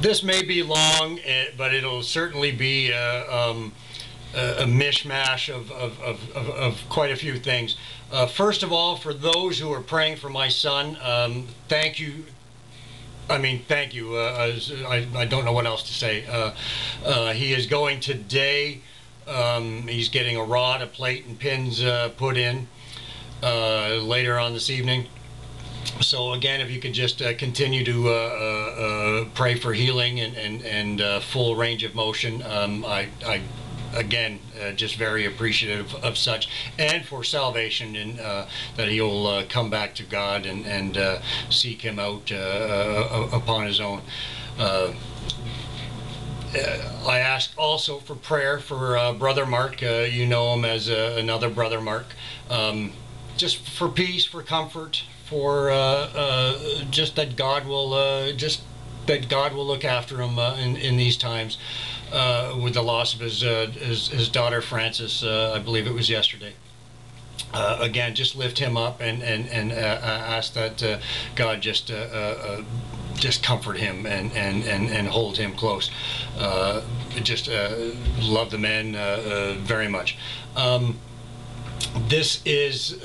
This may be long, but it'll certainly be a mishmash of quite a few things. First of all, for those who are praying for my son, thank you. I mean, thank you. I don't know what else to say. He is going today. He's getting a rod, a plate, and pins put in later on this evening. So again, if you could just continue to pray for healing and full range of motion, I again, just very appreciative of such, and for salvation, and that he'll come back to God and seek Him out upon his own. I asked also for prayer for Brother Mark. You know him as another Brother Mark. Just for peace, for comfort, for just that God will look after him in these times. With the loss of his daughter Frances, I believe it was yesterday. Again, just lift him up and ask that God just comfort him and hold him close. Just love the men very much. This is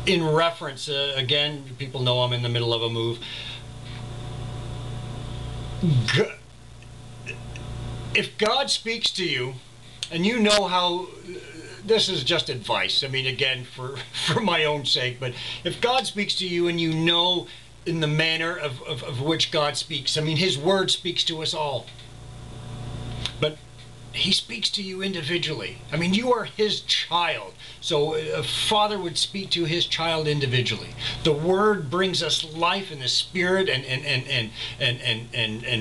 in reference, again, people know I'm in the middle of a move. If God speaks to you, and you know how, this is just advice, I mean, again, for my own sake, but if God speaks to you and you know in the manner of which God speaks, I mean, His Word speaks to us all, but He speaks to you individually. I mean, you are His child. So a father would speak to his child individually. The Word brings us life in the Spirit and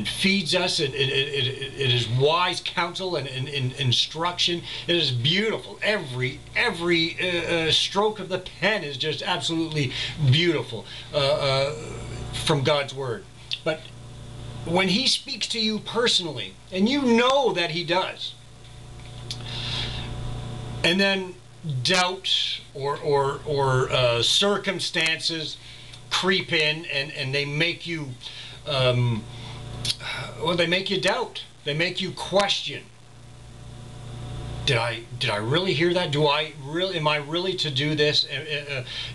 feeds us. It is wise counsel and instruction. It is beautiful. Every stroke of the pen is just absolutely beautiful from God's Word. But when He speaks to you personally, and you know that He does, and then doubt or circumstances creep in and they make you they make you doubt, they make you question, did I really hear that? Am I really to do this?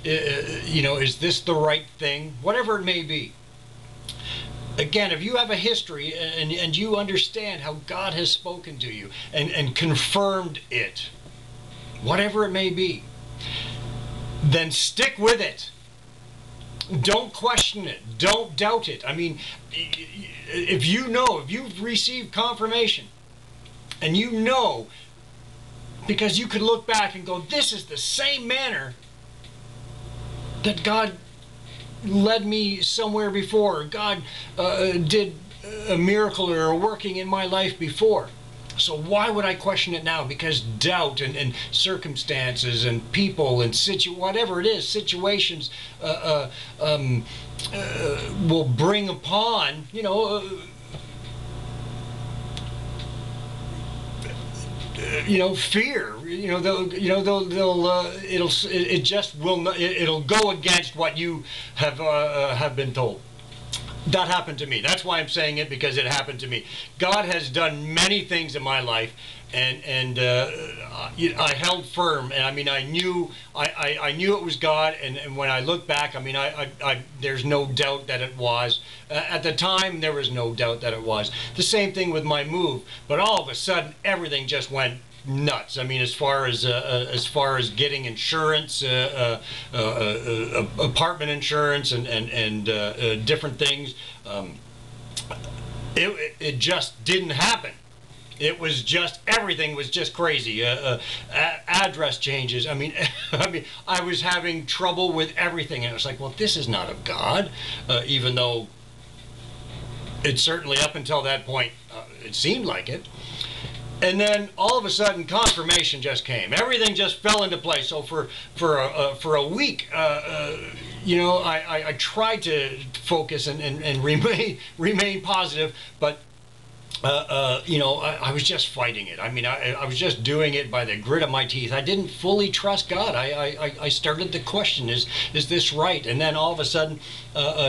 You know, is this the right thing? Whatever it may be. Again, if you have a history and you understand how God has spoken to you and confirmed it, whatever it may be, then stick with it. Don't question it. Don't doubt it. I mean, if you've received confirmation, and you know, because you could look back and go, this is the same manner that God led me somewhere before, God did a miracle or a working in my life before. So why would I question it now? Because doubt and circumstances and people and whatever it is, situations will bring upon, you know, fear. It'll go against what you have been told. That happened to me. That's why I'm saying it, because it happened to me. God has done many things in my life, and I held firm. And I mean, I knew it was God. And when I look back, I mean, there's no doubt that it was. At the time, there was no doubt that it was. The same thing with my move. But all of a sudden, everything just went nuts. I mean, as far as getting insurance, apartment insurance, and different things, it just didn't happen. It was just, everything was just crazy. Address changes. I mean, I was having trouble with everything, and it was like, well, this is not of God, even though it certainly up until that point it seemed like it. And then all of a sudden, confirmation just came. Everything just fell into place. So for a week, you know, I tried to focus and remain positive, but I was just fighting it. I mean, I was just doing it by the grit of my teeth. I didn't fully trust God. I started to question, is this right? And then all of a sudden,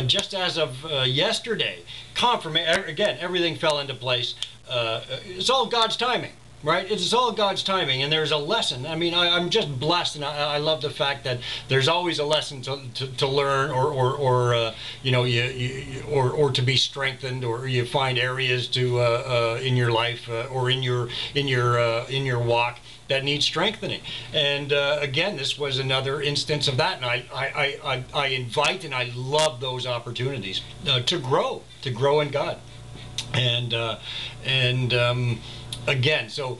just as of yesterday, confirmation, again, everything fell into place. It's all God's timing. Right? It's all God's timing, and there's a lesson. I mean, I'm just blessed, and I love the fact that there's always a lesson to learn, or or to be strengthened, or you find areas to in your life or in your walk that need strengthening. And again, this was another instance of that, and I invite and I love those opportunities to grow in God, and. Again, so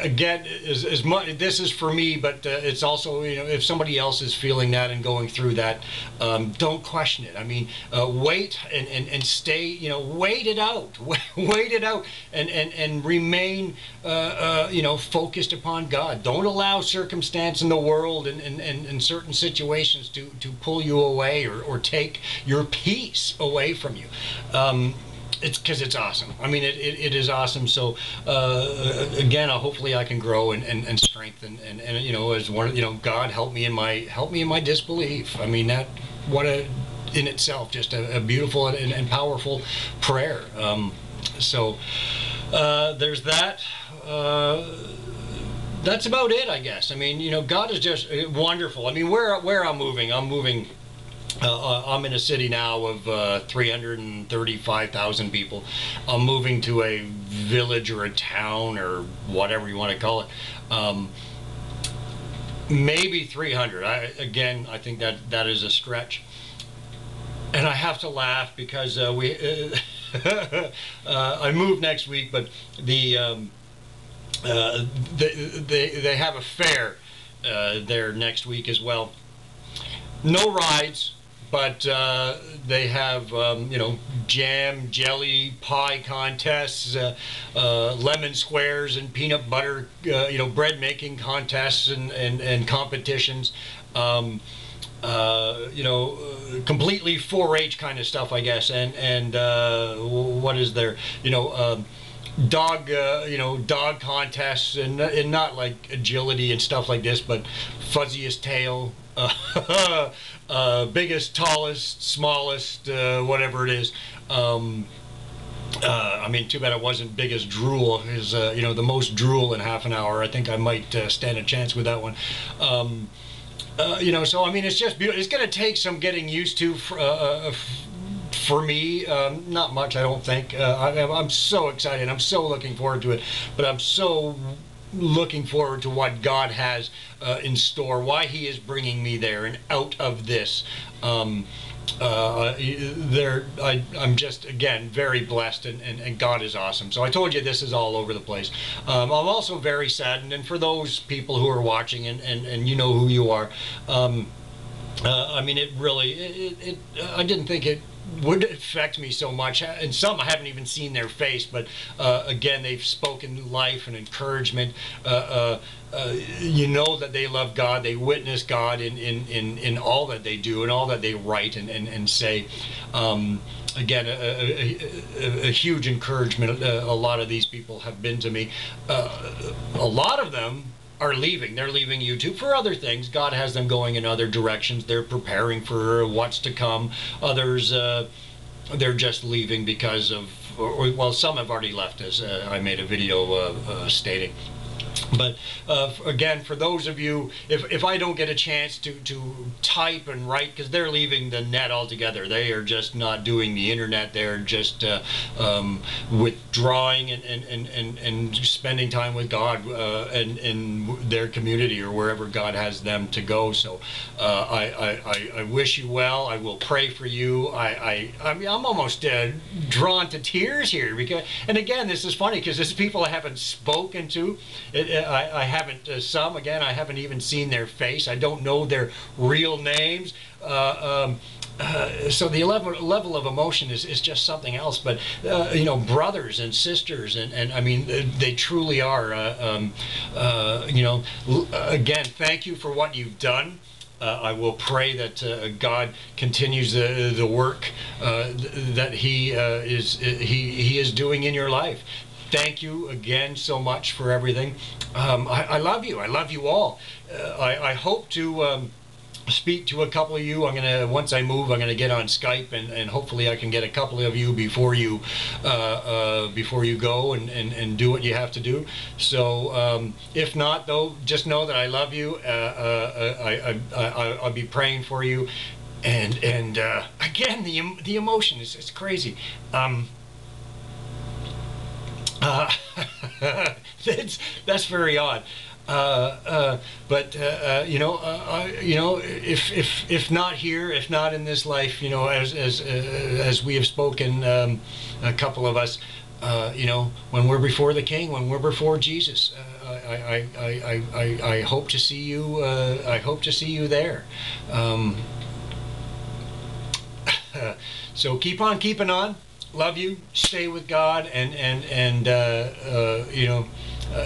again, as much this is for me, but it's also, if somebody else is feeling that and going through that, don't question it. I mean, wait and stay. Wait it out, wait it out, and remain focused upon God. Don't allow circumstance in the world and certain situations to pull you away or take your peace away from you. It's because it's awesome. I mean, it is awesome. So again, hopefully I can grow and strengthen and as one, God help me in my disbelief. I mean, that in itself just a beautiful and powerful prayer. So there's that. That's about it, I guess. I mean, God is just wonderful. I mean, where I'm moving. I'm in a city now of 335,000 people. I'm moving to a village or a town or whatever you want to call it. Maybe 300. I think that is a stretch. And I have to laugh because I move next week, but they have a fair there next week as well. No rides. But they have, jam, jelly, pie contests, lemon squares and peanut butter, bread making contests and competitions. Completely 4-H kind of stuff, I guess. And what is there? Dog contests and not like agility and stuff like this, but fuzziest tail. Biggest, tallest, smallest, whatever it is. I mean, too bad it wasn't biggest drool. Is the most drool in half an hour. I think I might stand a chance with that one. So I mean, it's just beautiful. It's going to take some getting used to for me. Not much, I don't think. I'm so excited. I'm so looking forward to it. But I'm so looking forward to what God has in store, why He is bringing me there and out of this. I'm just, again, very blessed, and God is awesome. So I told you this is all over the place. I'm also very saddened, and for those people who are watching and you know who you are, I mean, it really, I didn't think it would affect me so much, and some I haven't even seen their face, but again, they've spoken life and encouragement. That they love God, they witness God in all that they do and all that they write and say. Again, a huge encouragement. A lot of these people have been to me. A lot of them are leaving. They're leaving YouTube for other things. God has them going in other directions. They're preparing for what's to come. Others, they're just leaving because of, well, some have already left, as I made a video stating. But again, for those of you, if I don't get a chance to type and write, because they're leaving the net altogether, they are just not doing the internet, they're just withdrawing and spending time with God and their community or wherever God has them to go. So I wish you well. I will pray for you. I mean, I'm almost drawn to tears here because, and again, this is funny because this is people I haven't spoken to. I haven't, again, I haven't even seen their face. I don't know their real names. So the level of emotion is just something else. But, brothers and sisters, and I mean, they truly are, again, thank you for what you've done. I will pray that God continues the work that He is doing in your life. Thank you again so much for everything. I love you. I love you all. I hope to speak to a couple of you. Once I move, I'm gonna get on Skype, and hopefully I can get a couple of you before you go and do what you have to do. So if not, though, just know that I love you. I'll be praying for you, and again, the emotion is, it's crazy. That's very odd. But if not here, if not in this life, as we have spoken, a couple of us, when we're before the King, when we're before Jesus, I hope to see you. I hope to see you there. So keep on keeping on. Love you. Stay with God, and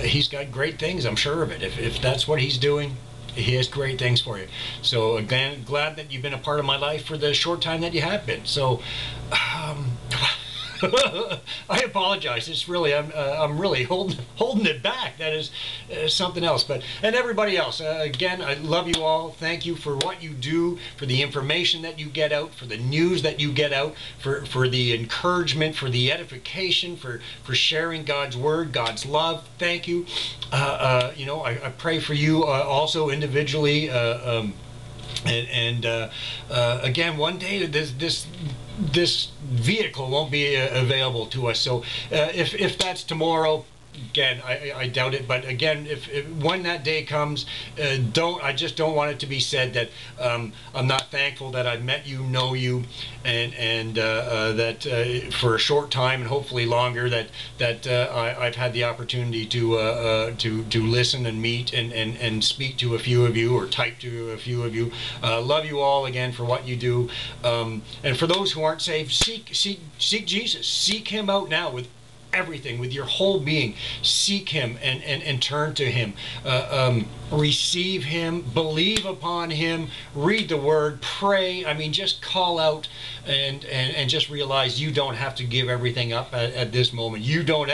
He's got great things. I'm sure of it. If that's what He's doing, He has great things for you. So again, glad that you've been a part of my life for the short time that you have been. So I apologize. It's really I'm really holding it back. That is something else. And everybody else, again, I love you all. Thank you for what you do, for the information that you get out, for the news that you get out, for the encouragement, for the edification, for sharing God's word, God's love. Thank you. I pray for you also individually. Again, one day this vehicle won't be available to us. So if that's tomorrow, again, I doubt it. But again, if when that day comes, I just don't want it to be said that I'm not thankful that I've met you, know you, and that for a short time and hopefully longer that I've had the opportunity to listen and meet and speak to a few of you, or type to a few of you. Love you all again for what you do, and for those who aren't saved, seek Jesus. Seek Him out now with everything, with your whole being. Seek Him and turn to Him. Receive Him, believe upon Him, read the Word, pray. I mean, just call out and just realize you don't have to give everything up at this moment. You don't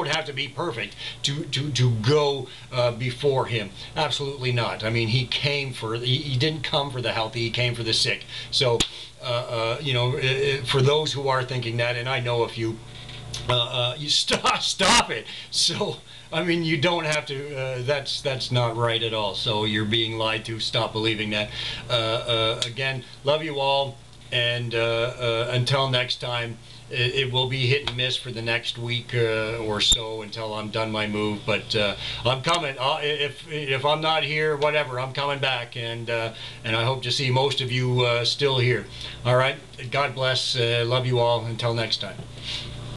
have to be perfect to go before Him. Absolutely not. I mean, He didn't come for the healthy. He came for the sick. So for those who are thinking that, and I know a few, you stop it. So I mean, you don't have to. That's not right at all. So you're being lied to. Stop believing that. Again, love you all, and until next time. It will be hit and miss for the next week or so until I'm done my move. But I'm coming. If I'm not here, whatever, I'm coming back, and I hope to see most of you still here. All right. God bless. Love you all. Until next time.